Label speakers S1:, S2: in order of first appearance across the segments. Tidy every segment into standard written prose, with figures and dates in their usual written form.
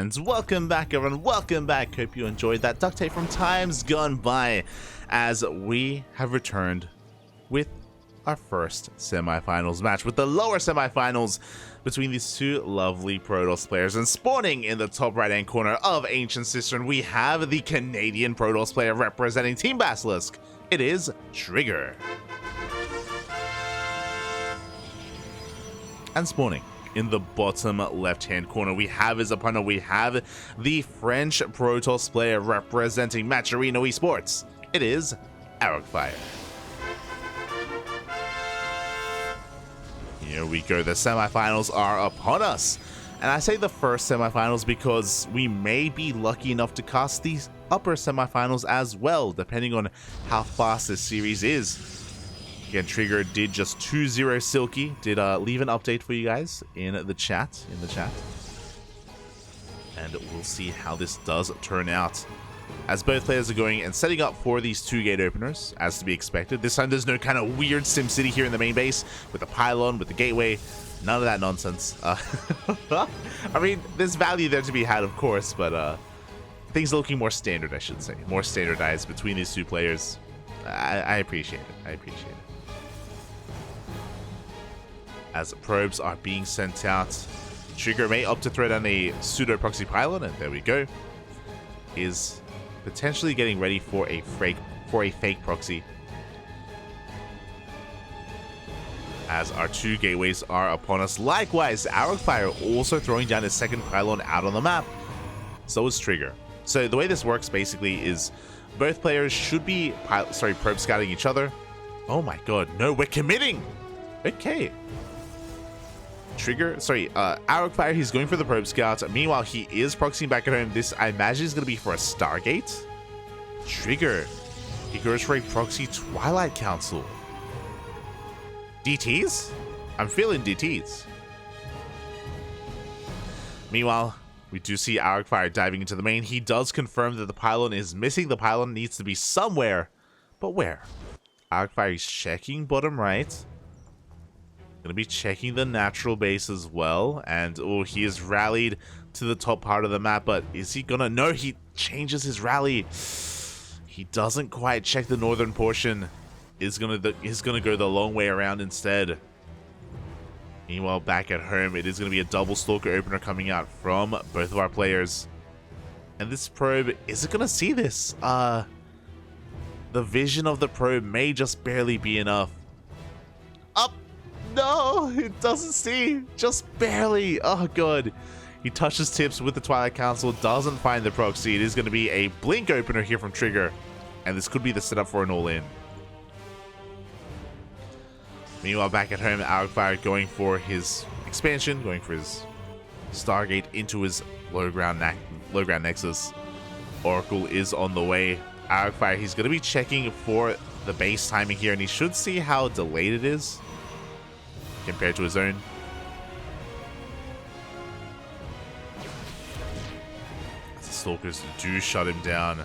S1: And welcome back, everyone. Welcome back. Hope you enjoyed that duct tape from times gone by, as we have returned with our first semifinals match, with the lower semifinals between these two lovely Protoss players. And spawning in the top right hand corner of Ancient Cistern, we have the Canadian Protoss player representing Team Basilisk. It is Trigger. And spawning in the bottom left-hand corner, we have his opponent. We have the French Protoss player representing Matcherino Esports. It is Arrogfire. Here we go. The semifinals are upon us. And I say the first semifinals because we may be lucky enough to cast these upper semifinals as well, depending on how fast this series is. Again, Trigger did just 2-0 Silky, did leave an update for you guys in the chat, and we'll see how this does turn out, as both players are going and setting up for these 2 gate openers, as to be expected. This time there's no kind of weird SimCity here in the main base, with the pylon, with the gateway, none of that nonsense. I mean, there's value there to be had, of course, but things are looking more standard, I should say, more standardized between these 2 players. I appreciate it, As probes are being sent out, Trigger may opt to throw down a pseudo proxy pylon, and there we go. Is potentially getting ready for a fake proxy, as our 2 gateways are upon us. Likewise, Arrogfire also throwing down his second pylon out on the map. So is Trigger. So the way this works basically is both players should be probe scouting each other. Oh my god, no, we're committing. Okay. Arrogfire, he's going for the probe scout. Meanwhile, he is proxying back at home. This, I imagine, is going to be for a Stargate. Trigger, he goes for a proxy Twilight Council. DTs? I'm feeling DTs. Meanwhile, we do see Arrogfire diving into the main. He does confirm that the pylon is missing. The pylon needs to be somewhere. But where? Arrogfire is checking bottom right. Going to be checking the natural base as well. And, oh, he is rallied to the top part of the map. But is he going to? No, he changes his rally. He doesn't quite check the northern portion. Is going to go the long way around instead. Meanwhile, back at home, it is going to be a double Stalker opener coming out from both of our players. And this probe, is it going to see this? The vision of the probe may just barely be enough. Up! No, it doesn't see. Just barely. Oh, good. He touches tips with the Twilight Council, doesn't find the proxy. It is going to be a blink opener here from Trigger. And this could be the setup for an all-in. Meanwhile, back at home, Arrogfire going for his expansion, going for his Stargate into his low ground Nexus. Oracle is on the way. Arrogfire, he's going to be checking for the base timing here, and he should see how delayed it is compared to his own. The Stalkers do shut him down.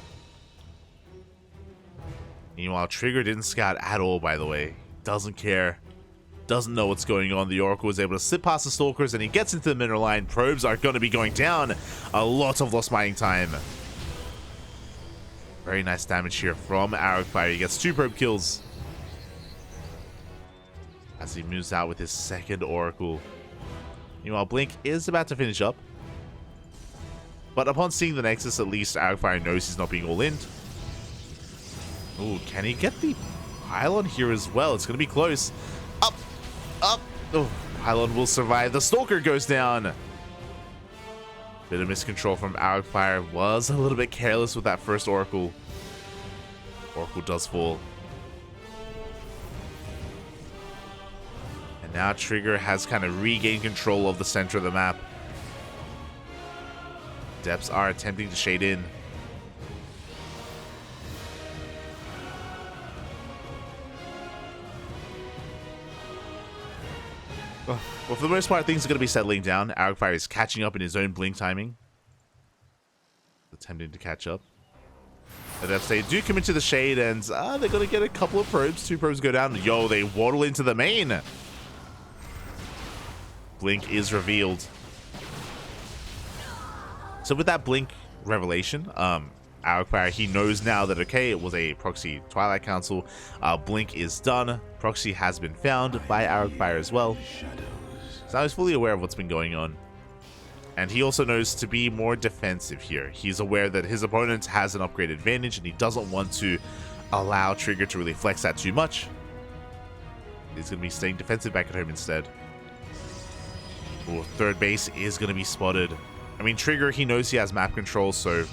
S1: Meanwhile, Trigger didn't scout at all, by the way. Doesn't care. Doesn't know what's going on. The Oracle is able to slip past the Stalkers, and he gets into the mineral line. Probes are going to be going down. A lot of lost mining time. Very nice damage here from Arrogfire. He gets 2 probe kills as he moves out with his second Oracle. Meanwhile, Blink is about to finish up. But upon seeing the Nexus, at least Arrogfire knows he's not being all-in. Ooh, can he get the pylon here as well? It's going to be close. Up! Up! Oh, pylon will survive. The Stalker goes down. Bit of miscontrol from Arrogfire. Was a little bit careless with that first Oracle. Oracle does fall. And now Trigger has kind of regained control of the center of the map. Depths are attempting to shade in. Well, for the most part, things are going to be settling down. Arrogfire is catching up in his own blink timing. Attempting to catch up. And if they do come into the shade, and they're going to get a couple of probes. 2 probes go down. Yo, they waddle into the main. Blink is revealed. So with that Blink revelation, Arrogfire, he knows now that, okay, it was a proxy Twilight Council. Blink is done. Proxy has been found by Arrogfire as well. So now he's fully aware of what's been going on. And he also knows to be more defensive here. He's aware that his opponent has an upgrade advantage and he doesn't want to allow Trigger to really flex that too much. He's going to be staying defensive back at home instead. Oh, third base is going to be spotted. I mean, Trigger, he knows he has map control, so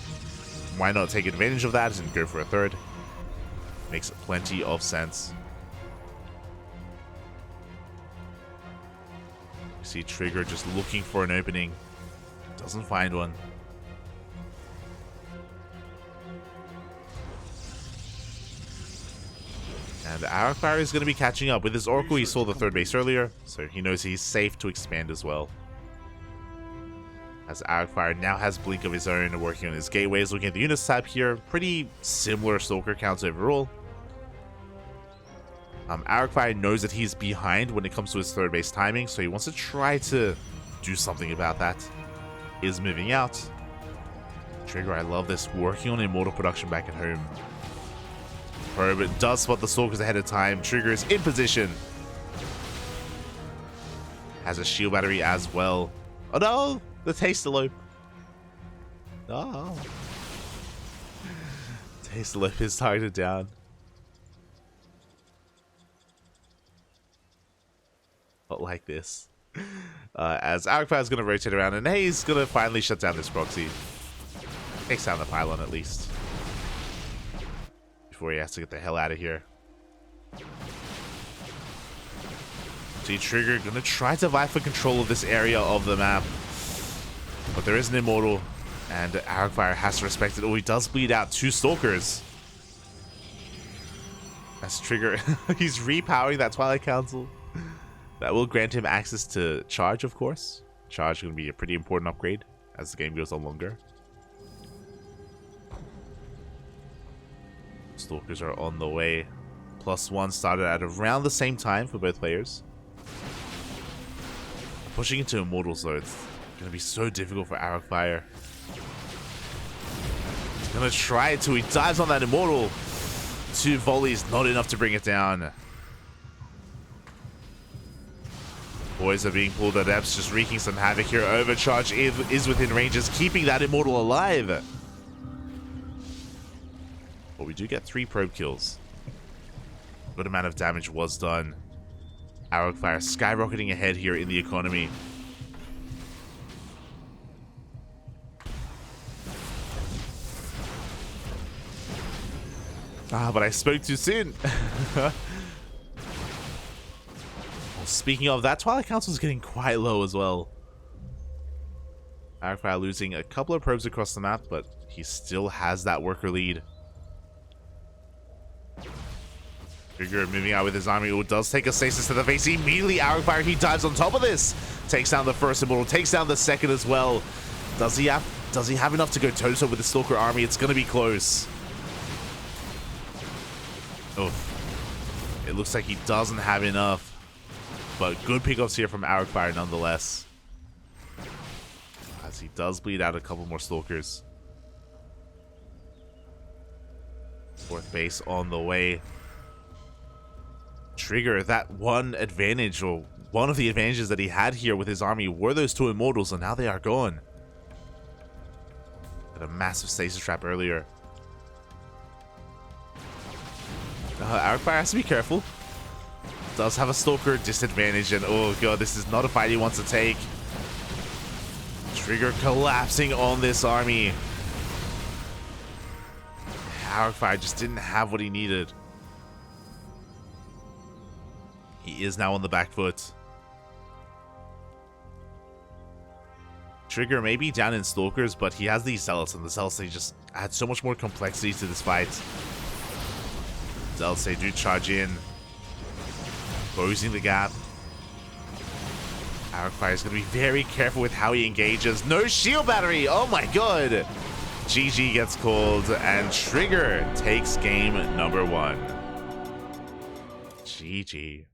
S1: why not take advantage of that and go for a third? Makes plenty of sense. You see Trigger just looking for an opening. Doesn't find one. And Arrogfire is going to be catching up. With his Oracle, he saw the third base earlier, so he knows he's safe to expand as well. As Arrogfire now has Blink of his own, working on his gateways, looking at the units tab here. Pretty similar Stalker counts overall. Arrogfire knows that he's behind when it comes to his third base timing, so he wants to try to do something about that. Is moving out. Trigger, I love this. Working on Immortal production back at home. Probe does spot the Stalkers ahead of time. Trigger is in position. Has a shield battery as well. Oh no! The Tastelope. Oh. Tastelope is targeted down. Not like this. As Arrogfire is going to rotate around, and he's going to finally shut down this proxy. Takes down the pylon at least. Before he has to get the hell out of here. See, Trigger going to try to vie for control of this area of the map. But there is an Immortal, and Arrogfire has to respect it. Oh, he does bleed out 2 Stalkers. That's Trigger. He's repowering that Twilight Council. That will grant him access to Charge, of course. Charge is going to be a pretty important upgrade as the game goes on longer. Stalkers are on the way. +1 started at around the same time for both players. Pushing into Immortals though, it's going to be so difficult for Arrogfire. He's going to try it too. He dives on that Immortal. 2 volleys, not enough to bring it down. Boys are being pulled at depths, just wreaking some havoc here. Overcharge is within ranges, keeping that Immortal alive. But we do get 3 probe kills. Good amount of damage was done. Arrogfire skyrocketing ahead here in the economy. But I spoke too soon. Speaking of, that Twilight Council is getting quite low as well. Arrogfire losing a couple of probes across the map, but he still has that worker lead. Trigger moving out with his army. Oh, does take a stasis to the face. Immediately, Arrogfire, he dives on top of this. Takes down the first Immortal, takes down the second as well. Does he have enough to go toe-to-toe with the Stalker army? It's going to be close. Oh, it looks like he doesn't have enough. But good pickups here from Arrogfire nonetheless. As he does bleed out a couple more Stalkers. 4th base on the way. Trigger, that one advantage, or one of the advantages that he had here with his army were those 2 Immortals, and now they are gone. Had a massive stasis trap earlier. Arrogfire has to be careful. Does have a Stalker disadvantage, and oh god, this is not a fight he wants to take. Trigger collapsing on this army. Arrogfire just didn't have what he needed. He is now on the back foot. Trigger may be down in Stalkers, but he has these Zealots, and the Zealots, they just add so much more complexity to this fight. Zealots, they do charge in. Closing the gap. Arrogfire is going to be very careful with how he engages. No shield battery! Oh my god! GG gets called, and Trigger takes game number 1. GG.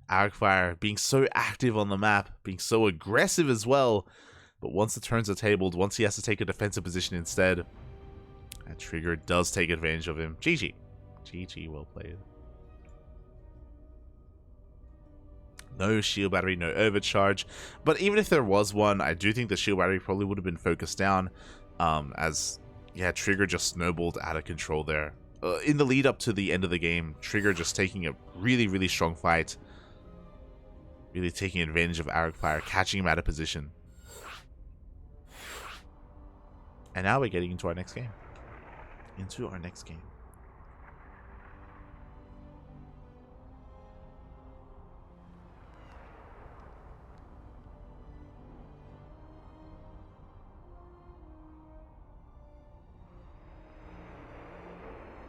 S1: Arrogfire being so active on the map, being so aggressive as well. But once the turns are tabled, once he has to take a defensive position instead, that Trigger does take advantage of him. GG. GG, well played. No shield battery, no overcharge. But even if there was one, I do think the shield battery probably would have been focused down. As, yeah, Trigger just snowballed out of control there. In the lead up to the end of the game, Trigger just taking a really, really strong fight. Really taking advantage of Arrogfire, catching him out of position. And now we're getting into our next game.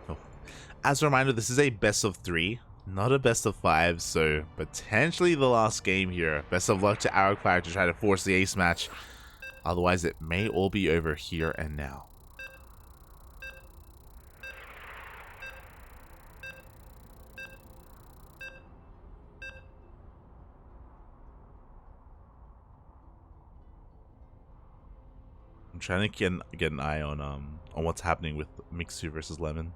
S1: Oh. As a reminder, this is a best of 3, not a best of 5, so potentially the last game here. Best of luck to Arrogfire to try to force the ace match. Otherwise, it may all be over here and now. I'm trying to get an eye on what's happening with Mixu versus Lemon.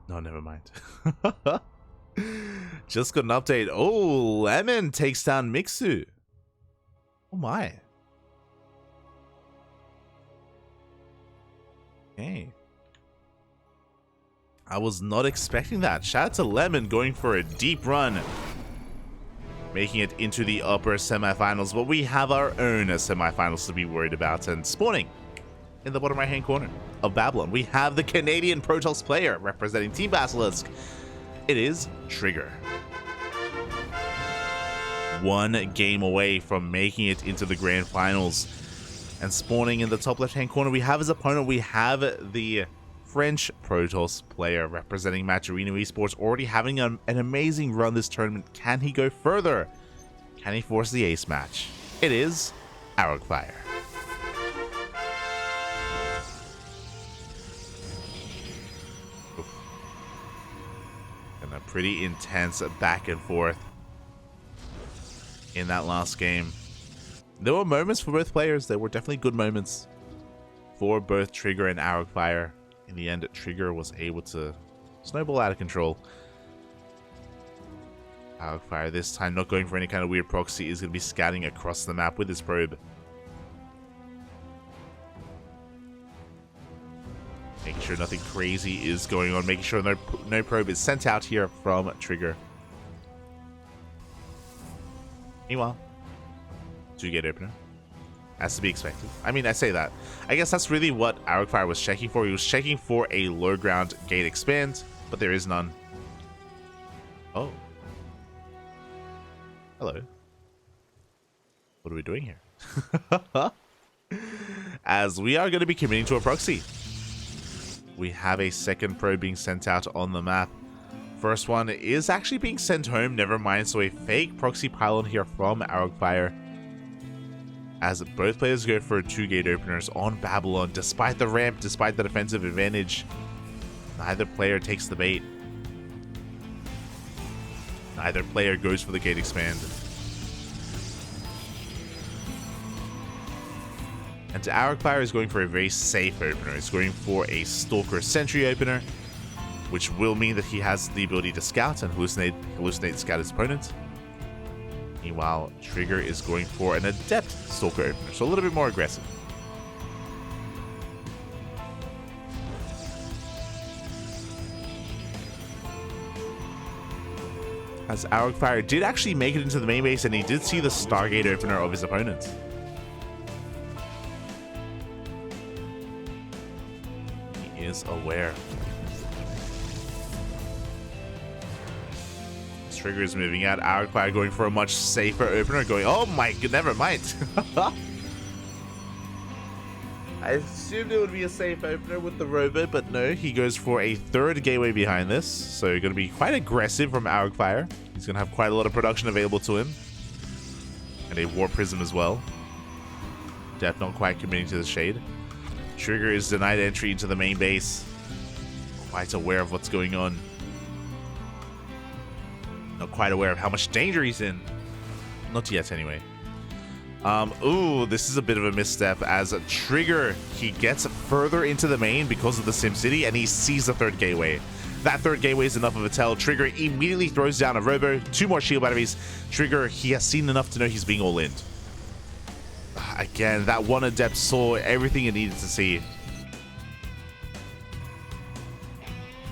S1: No, never mind. Just got an update. Oh, Lemon takes down Mixu. Oh my. Hey. I was not expecting that. Shout out to Lemon going for a deep run. Making it into the upper semifinals, but we have our own semifinals to be worried about. And spawning in the bottom right hand corner of Babylon, we have the Canadian Protoss player representing Team Basilisk. It is Trigger. One game away from making it into the grand finals. And spawning in the top left hand corner, we have his opponent. We have the French Protoss player representing Matcherino Esports, already having an amazing run this tournament. Can he go further? Can he force the ace match? It is Arrogfire. And a pretty intense back and forth in that last game. There were moments for both players. There were definitely good moments for both Trigger and Arrogfire. In the end, Trigger was able to snowball out of control. Arrogfire this time not going for any kind of weird proxy, is going to be scouting across the map with his probe. Making sure nothing crazy is going on, making sure no probe is sent out here from Trigger. Meanwhile, 2-gate opener. As to be expected. I mean, I say that. I guess that's really what Arrogfire was checking for. He was checking for a low ground gate expand, but there is none. Oh. Hello. What are we doing here? As we are going to be committing to a proxy. We have a second probe being sent out on the map. First one is actually being sent home, never mind. So a fake proxy pylon here from Arrogfire. As both players go for 2-gate openers on Babylon, despite the ramp, despite the defensive advantage, neither player takes the bait. Neither player goes for the gate expand. And Arrogfire is going for a very safe opener. He's going for a Stalker Sentry opener, which will mean that he has the ability to scout and hallucinate scout his opponent. Meanwhile, Trigger is going for an Adept Stalker opener, so a little bit more aggressive. As Arrogfire did actually make it into the main base, and he did see the Stargate opener of his opponent. He is aware. Trigger is moving out. Arrogfire going for a much safer opener. Going, oh my god, never mind. I assumed it would be a safe opener with the robot, but no, he goes for a third gateway behind this. So going to be quite aggressive from Arrogfire. He's going to have quite a lot of production available to him. And a War Prism as well. Death not quite committing to the shade. Trigger is denied entry into the main base. Quite aware of what's going on. Not quite aware of how much danger he's in. Not yet, anyway. Ooh, this is a bit of a misstep as Trigger, he gets further into the main because of the SimCity and he sees the third gateway. That third gateway is enough of a tell. Trigger immediately throws down a robo, 2 more shield batteries. Trigger, he has seen enough to know he's being all in. Again, that one adept saw everything it needed to see.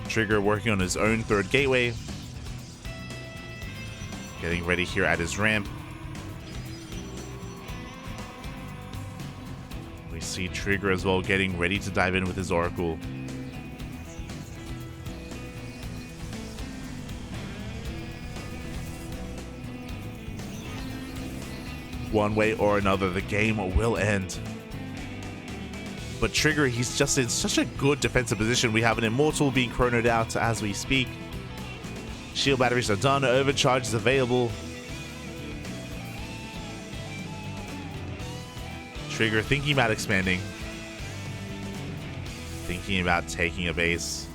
S1: Trigger working on his own third gateway. Getting ready here at his ramp. We see Trigger as well getting ready to dive in with his Oracle. One way or another, the game will end. But Trigger, he's just in such a good defensive position. We have an Immortal being chronoed out as we speak. Shield batteries are done. Overcharge is available. Trigger thinking about expanding. Thinking about taking a base.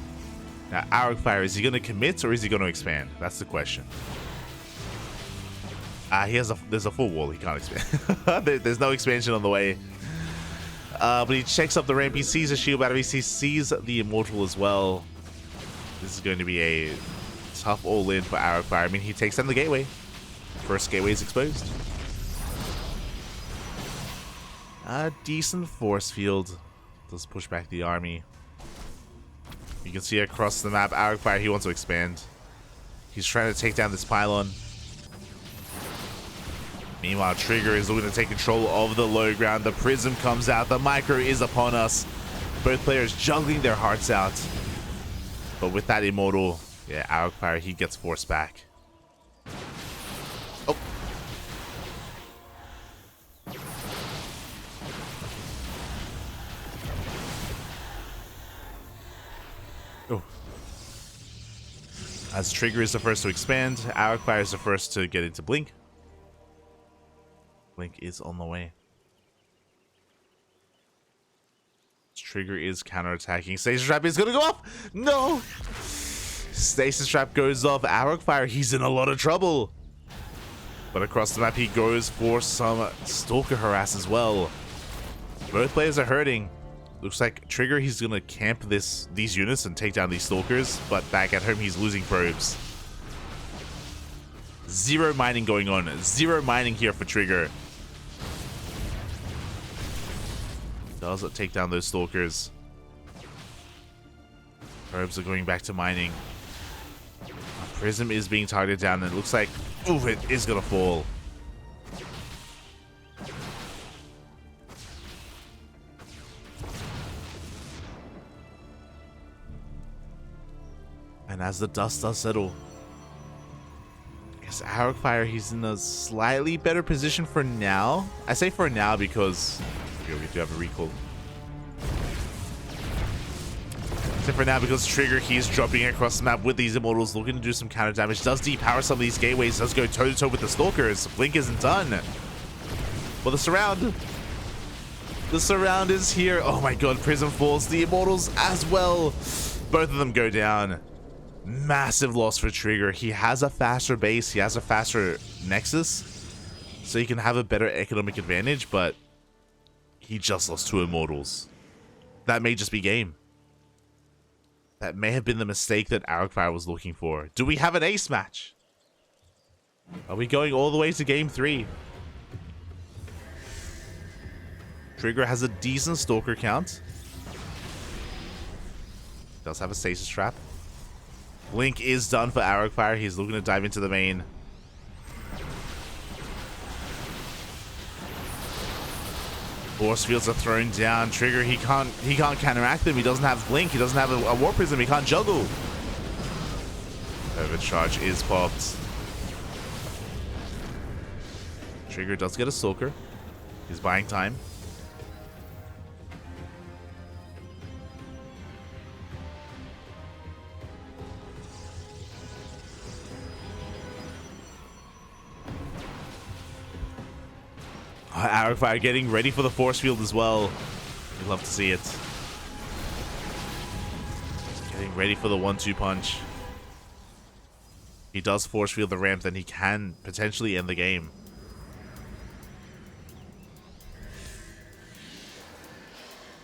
S1: Now, Arrogfire, is he going to commit or is he going to expand? That's the question. There's a full wall. He can't expand. There's no expansion on the way. But he checks up the ramp. He sees a shield battery. He sees the Immortal as well. This is going to be a tough all-in for Arrogfire. I mean, he takes down the gateway. First gateway is exposed. A decent force field. Does push back the army. You can see across the map, Arrogfire, he wants to expand. He's trying to take down this pylon. Meanwhile, Trigger is looking to take control of the low ground. The Prism comes out. The Micro is upon us. Both players juggling their hearts out. But with that Immortal, yeah, Arrogfire, he gets forced back. Oh. Oh. As Trigger is the first to expand, Arrogfire is the first to get into Blink. Blink is on the way. Trigger is counterattacking. Stasis Trap is gonna go off! No! Stasis Trap goes off. Arrogfire, he's in a lot of trouble. But across the map, he goes for some Stalker harass as well. Both players are hurting. Looks like Trigger, he's gonna camp these units and take down these Stalkers. But back at home, he's losing probes. Zero mining going on. Zero mining here for Trigger. Does it take down those Stalkers? Probes are going back to mining. Prism is being targeted down and it looks like, ooh, it is gonna fall. And as the dust does settle, I guess Arrogfire, he's in a slightly better position for now. I say for now because we do have a recall. Except for now because Trigger, he's dropping across the map with these Immortals, looking to do some counter damage. Does depower some of these gateways, does go toe-to-toe with the Stalkers. Blink isn't done. Well, the surround is here. Oh my god, Prism falls. The Immortals as well. Both of them go down. Massive loss for Trigger. He has a faster base. He has a faster Nexus. So he can have a better economic advantage, but he just lost 2 Immortals. That may just be game. That may have been the mistake that Arrogfire was looking for. Do we have an ace match? Are we going all the way to game 3? Trigger has a decent Stalker count. Does have a Stasis Trap. Blink is done for Arrogfire. He's looking to dive into the main. Force fields are thrown down. Trigger, he can't counteract them. He doesn't have Blink. He doesn't have a War Prism. He can't juggle. Overcharge is popped. Trigger does get a Stalker. He's buying time. Arrogfire getting ready for the force field as well. We'd love to see it. Getting ready for the 1-2 punch. He does force field the ramp, then he can potentially end the game.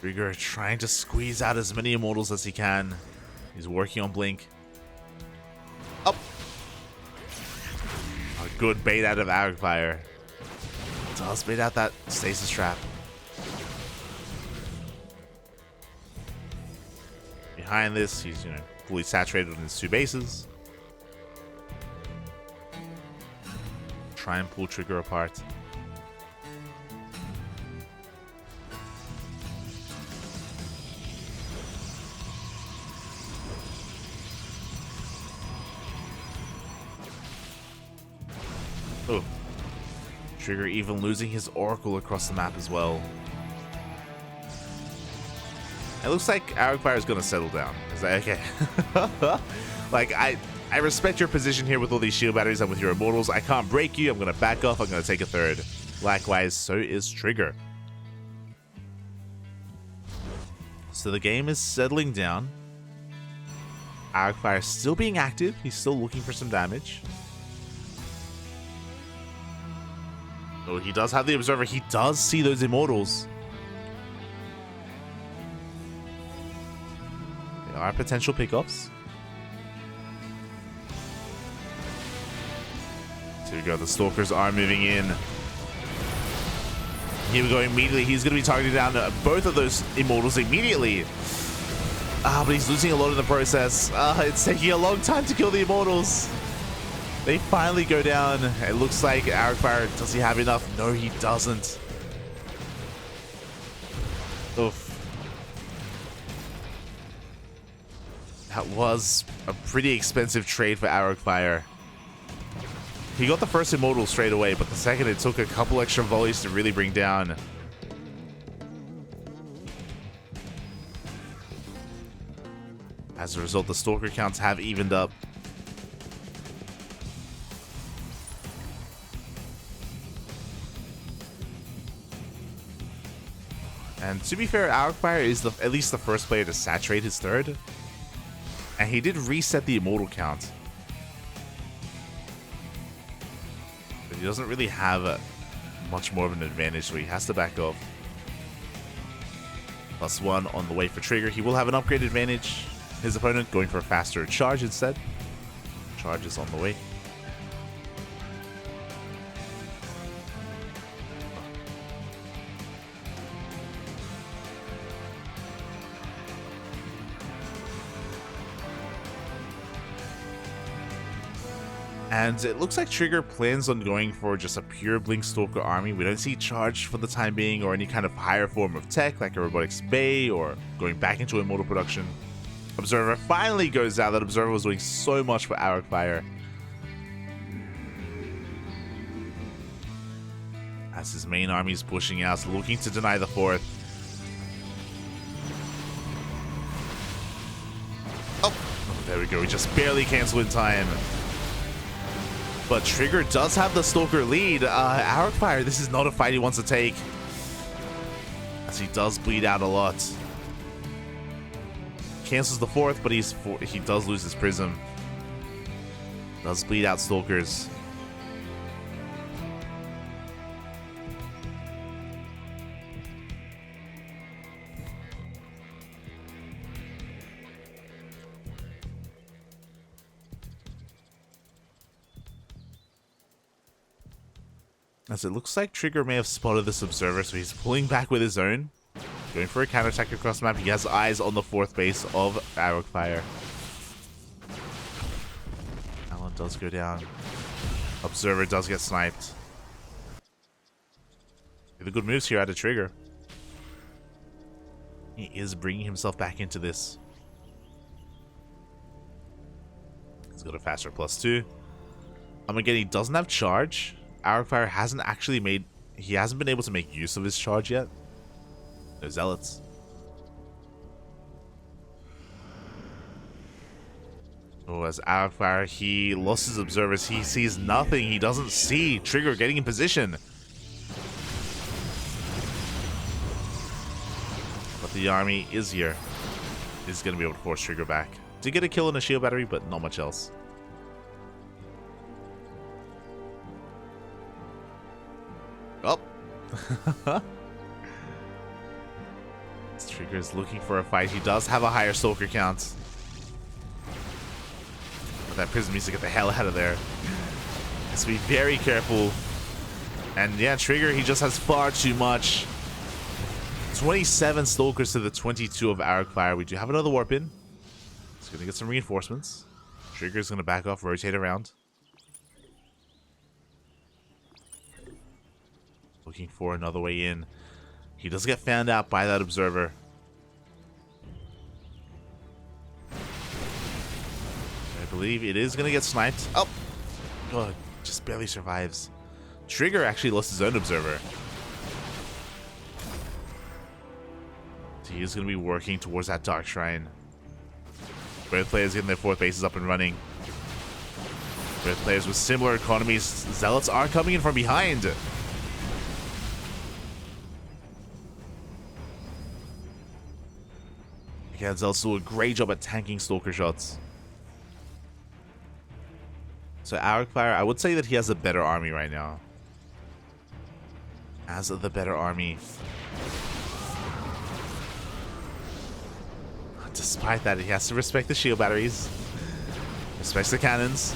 S1: Trigger trying to squeeze out as many immortals as he can. He's working on Blink. Up. A good bait out of Arrogfire. Does bait out that stasis trap. Behind this, he's fully saturated in his 2 bases. Try and pull Trigger apart. Oh. Trigger even losing his Oracle across the map as well. It looks like Arrogfire is going to settle down. Is that okay? Like, I respect your position here with all these shield batteries and with your immortals. I can't break you. I'm going to back off. I'm going to take a third. Likewise, so is Trigger. So the game is settling down. Arrogfire still being active. He's still looking for some damage. Oh, he does have the Observer. He does see those immortals. They are potential pickups. So we go. The Stalkers are moving in. Here we go immediately. He's going to be targeting down both of those immortals immediately. But he's losing a lot in the process. It's taking a long time to kill the immortals. They finally go down. It looks like Arrogfire, does he have enough? No, he doesn't. Oof. That was a pretty expensive trade for Arrogfire. He got the first immortal straight away, but the second it took a couple extra volleys to really bring down. As a result, the Stalker counts have evened up. And to be fair, Arrogfire is at least the first player to saturate his third. And he did reset the immortal count. But he doesn't really have much more of an advantage, so he has to back off. +1 on the way for Trigger. He will have an upgrade advantage. His opponent going for a faster charge instead. Charge is on the way. And it looks like Trigger plans on going for just a pure Blink Stalker army. We don't see Charge for the time being, or any kind of higher form of tech like a Robotics Bay, or going back into Immortal production. Observer finally goes out. That Observer was doing so much for Arrogfire. As his main army is pushing out, looking to deny the fourth. Oh, there we go. We just barely cancel in time. But Trigger does have the Stalker lead. Arrogfire, this is not a fight he wants to take, as he does bleed out a lot. Cancels the fourth, but he does lose his Prism. Does bleed out Stalkers. As it looks like Trigger may have spotted this Observer, so he's pulling back with his own. Going for a counterattack across the map. He has eyes on the fourth base of Arrogfire. Alan does go down. Observer does get sniped. The good moves here out of Trigger. He is bringing himself back into this. He's got a faster +2. Again, he doesn't have charge. Arrogfire hasn't been able to make use of his charge yet. No Zealots. Oh, as Arrogfire, he lost his observers. He sees nothing. He doesn't see Trigger getting in position. But the army is here. Is going to be able to force Trigger back. Did get a kill on a shield battery, but not much else. Oh. This Trigger is looking for a fight. He does have a higher Stalker count. But that Prism needs to get the hell out of there. Has to be very careful. And yeah, Trigger, he just has far too much. 27 Stalkers to the 22 of Arrogfire. We do have another Warp in. He's going to get some reinforcements. Trigger's going to back off, rotate around. Looking for another way in. He does get found out by that Observer. I believe it is going to get sniped. Oh! God, just barely survives. Trigger actually lost his own Observer. So he is going to be working towards that Dark Shrine. Both players getting their 4th bases up and running. Both players with similar economies. Zealots are coming in from behind. Again, Zealots do a great job at tanking Stalker shots. So Arrogfire, I would say that he has a better army right now. Has the better army. Despite that, he has to respect the shield batteries. Respects the cannons.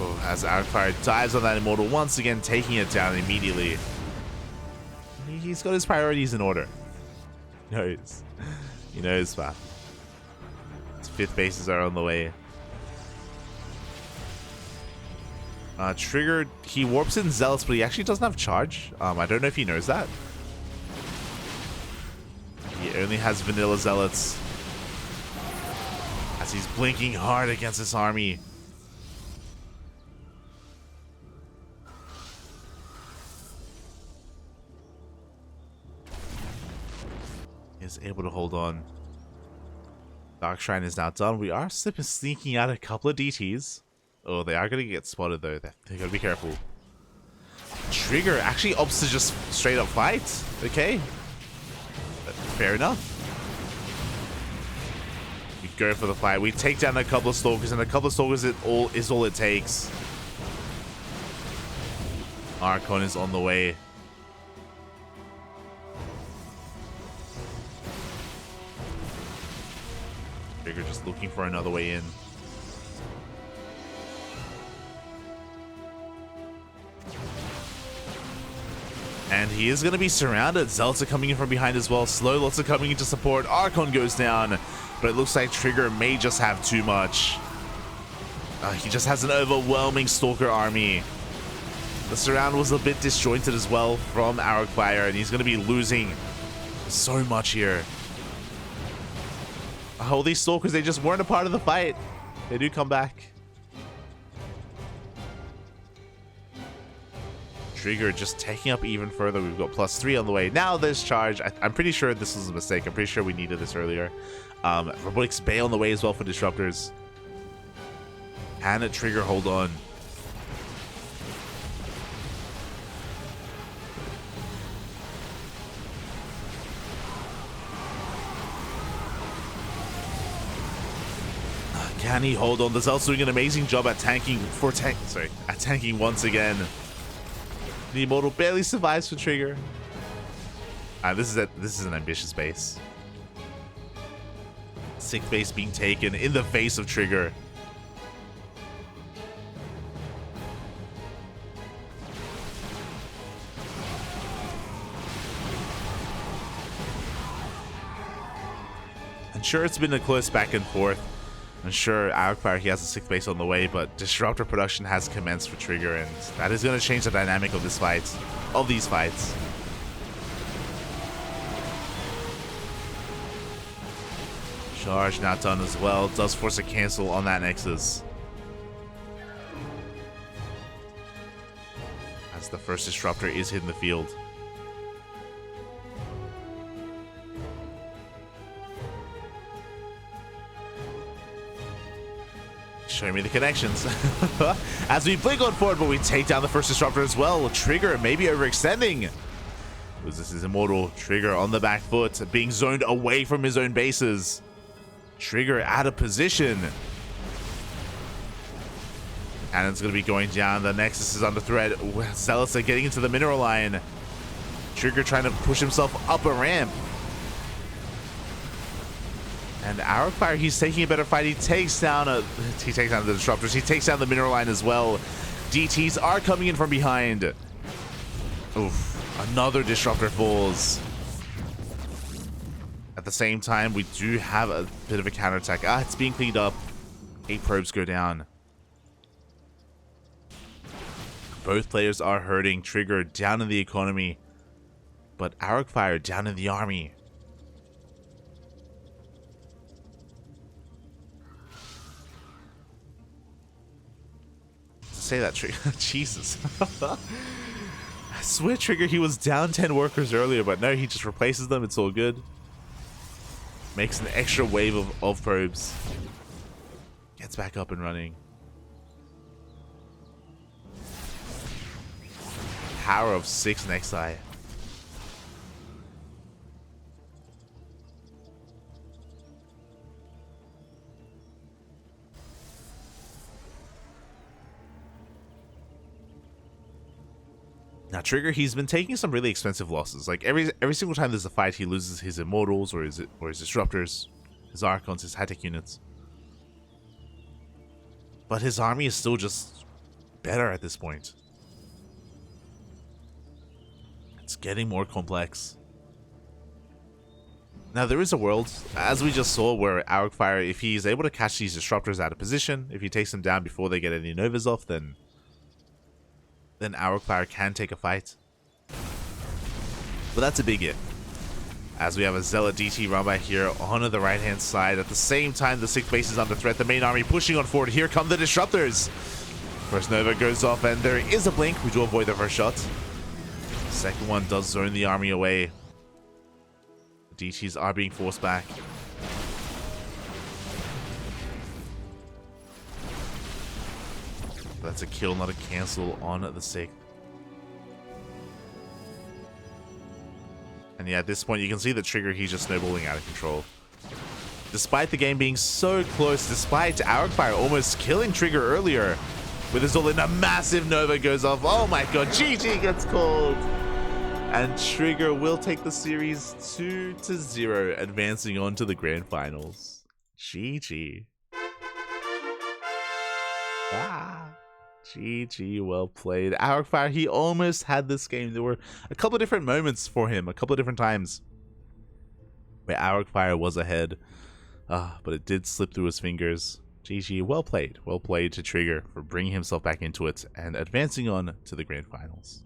S1: Oh, as Arrogfire dives on that Immortal once again, taking it down immediately. He's got his priorities in order. He knows. He knows that. His 5th bases are on the way. Trigger, he warps in Zealots, but he actually doesn't have charge. I don't know if he knows that. He only has vanilla Zealots. As he's blinking hard against this army. He is able to hold on. Dark Shrine is now done. We are sneaking out a couple of DTs. Oh, they are going to get spotted, though. They got to be careful. Trigger actually opts to just straight up fight. Okay. Fair enough. We go for the fight. We take down a couple of Stalkers, and a couple of Stalkers is all it takes. Archon is on the way. Trigger just looking for another way in. And he is going to be surrounded. Zealots are coming in from behind as well. Slow lots are coming in to support. Archon goes down. But it looks like Trigger may just have too much. He just has an overwhelming Stalker army. The surround was a bit disjointed as well from Arrogfire. And he's going to be losing so much here. All these Stalkers, they just weren't a part of the fight. They do come back. Trigger just taking up even further. We've got +3 on the way. Now there's charge. I'm pretty sure this was a mistake. I'm pretty sure we needed this earlier. Robotics Bay on the way as well for disruptors. Can a Trigger hold on? Can he hold on? The Zealot's doing an amazing job at tanking tanking once again. The Immortal barely survives for Trigger. This is an ambitious base. 6th base being taken in the face of Trigger. And sure, it's been a close back and forth. And sure, Arrogfire, he has a 6th base on the way, but Disruptor production has commenced for Trigger, and that is going to change the dynamic of this fight, of these fights. Charge now done as well. Does force a cancel on that Nexus. As the first Disruptor is hitting the field. Show me the connections. As we blink on forward, but we take down the first Disruptor as well. Trigger maybe overextending. This is Immortal. Trigger on the back foot, being zoned away from his own bases. Trigger out of position. Cannon's going to be going down. The Nexus is under threat. Zealots are getting into the mineral line. Trigger trying to push himself up a ramp. And Arrogfire, he's taking a better fight. He takes down the disruptors. He takes down the mineral line as well. DTs are coming in from behind. Oof, another disruptor falls. At the same time, we do have a bit of a counterattack. It's being cleaned up. 8 probes go down. Both players are hurting. Trigger down in the economy, but Arrogfire down in the army. Say that, Trigger. Jesus. I swear, Trigger, he was down 10 workers earlier, but no, he just replaces them. It's all good. Makes an extra wave of probes. Gets back up and running. Power of 6 Nexi. Now Trigger, he's been taking some really expensive losses. Like every single time there's a fight, he loses his Immortals or his Disruptors, his Archons, his high-tech units. But his army is still just better at this point. It's getting more complex. Now there is a world, as we just saw, where Arrogfire, if he's able to catch these Disruptors out of position, if he takes them down before they get any Novas off, then Arrogfire can take a fight. But that's a big if. As we have a Zealot DT run by here on the right hand side. At the same time, the 6th base is under threat. The main army pushing on forward. Here come the Disruptors. First Nova goes off and there is a blink. We do avoid the first shot. Second one does zone the army away. The DTs are being forced back. That's a kill, not a cancel on the 6th. And yeah, at this point you can see the Trigger, he's just snowballing out of control. Despite the game being so close, despite Arrogfire almost killing Trigger earlier, with his all-in, a massive Nova goes off. Oh my god, GG gets called. And Trigger will take the series 2-0, advancing on to the grand finals. GG. GG, well played. Arrogfire, he almost had this game. There were a couple of different moments for him, a couple of different times where Arrogfire was ahead, but it did slip through his fingers. GG, well played. Well played to Trigger for bringing himself back into it and advancing on to the grand finals.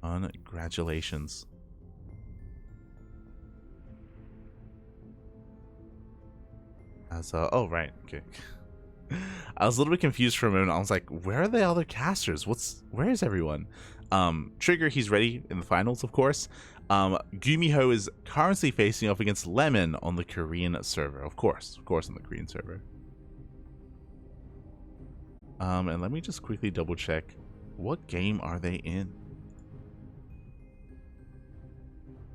S1: Congratulations. Oh, right, okay. I was a little bit confused for a moment. I was like, where are the other casters? Where is everyone? Trigger, he's ready in the finals, of course. Gumiho is currently facing off against Lemon on the Korean server. Of course on the Korean server. And let me just quickly double check. What game are they in?